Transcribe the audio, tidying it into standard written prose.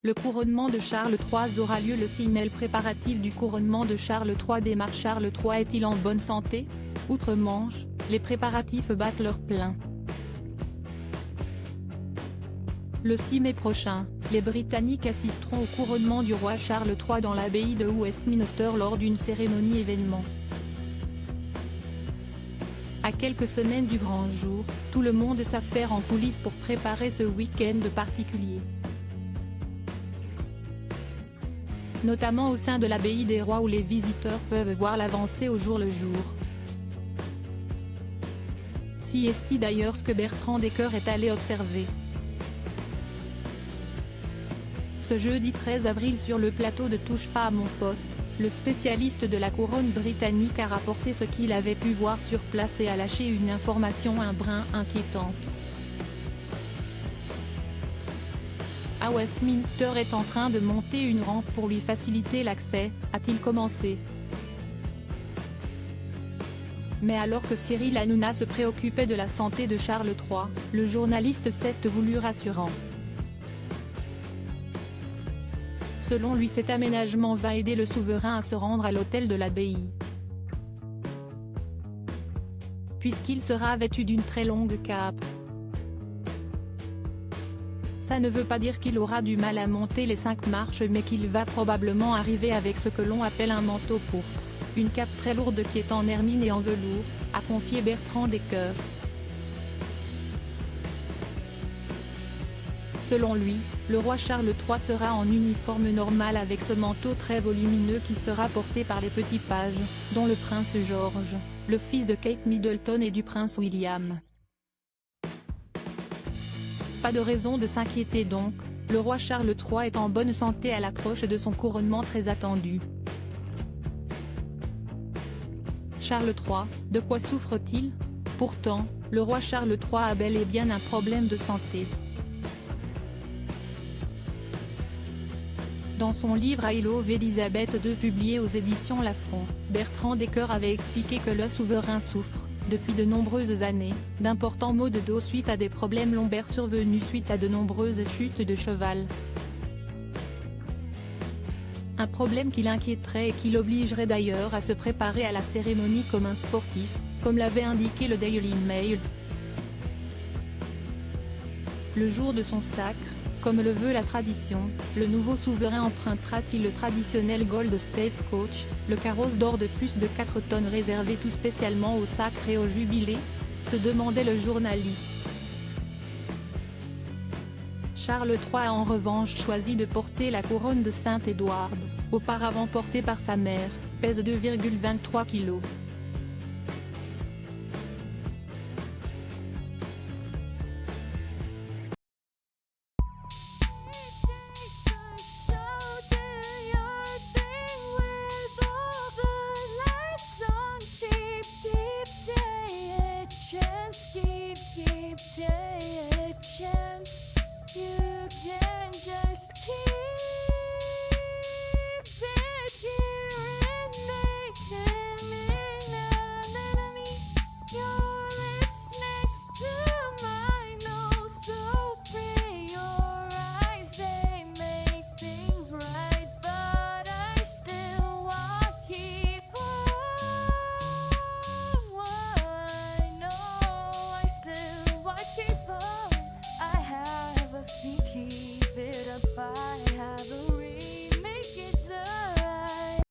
Le couronnement de Charles III aura lieu le 6 mai. Le préparatif du couronnement de Charles III démarre. Charles III est-il en bonne santé? Outre-Manche, les préparatifs battent leur plein. Le 6 mai prochain, les Britanniques assisteront au couronnement du roi Charles III dans l'abbaye de Westminster lors d'une cérémonie événement. À quelques semaines du grand jour, tout le monde s'affaire en coulisses pour préparer ce week-end particulier. Notamment au sein de l'abbaye des rois où les visiteurs peuvent voir l'avancée au jour le jour. Si est d'ailleurs ce que Bertrand Decker est allé observer. Ce jeudi 13 avril sur le plateau de Touche pas à mon poste, le spécialiste de la couronne britannique a rapporté ce qu'il avait pu voir sur place et a lâché une information un brin inquiétante. À Westminster est en train de monter une rampe pour lui faciliter l'accès, a-t-il commencé. Mais alors que Cyril Hanouna se préoccupait de la santé de Charles III, le journaliste s'est voulu rassurant. Selon lui, cet aménagement va aider le souverain à se rendre à l'hôtel de l'abbaye. Puisqu'il sera vêtu d'une très longue cape. Ça ne veut pas dire qu'il aura du mal à monter les 5 marches mais qu'il va probablement arriver avec ce que l'on appelle un manteau pourpre, une cape très lourde qui est en hermine et en velours, a confié Bertrand Decker. Selon lui, le roi Charles III sera en uniforme normal avec ce manteau très volumineux qui sera porté par les petits pages, dont le prince George, le fils de Kate Middleton et du prince William. Pas de raison de s'inquiéter donc, le roi Charles III est en bonne santé à l'approche de son couronnement très attendu. Charles III, de quoi souffre-t-il? Pourtant, le roi Charles III a bel et bien un problème de santé. Dans son livre I Love Elizabeth II publié aux éditions Lafon, Bertrand Decker avait expliqué que le souverain souffre, depuis de nombreuses années, d'importants maux de dos suite à des problèmes lombaires survenus suite à de nombreuses chutes de cheval. Un problème qui l'inquiéterait et qui l'obligerait d'ailleurs à se préparer à la cérémonie comme un sportif, comme l'avait indiqué le Daily Mail. Le jour de son sacre, comme le veut la tradition, le nouveau souverain empruntera-t-il le traditionnel Gold State Coach, le carrosse d'or de plus de 4 tonnes réservé tout spécialement au sacre et au jubilé, se demandait le journaliste. Charles III a en revanche choisi de porter la couronne de Saint-Édouard, auparavant portée par sa mère, pèse 2,23 kg.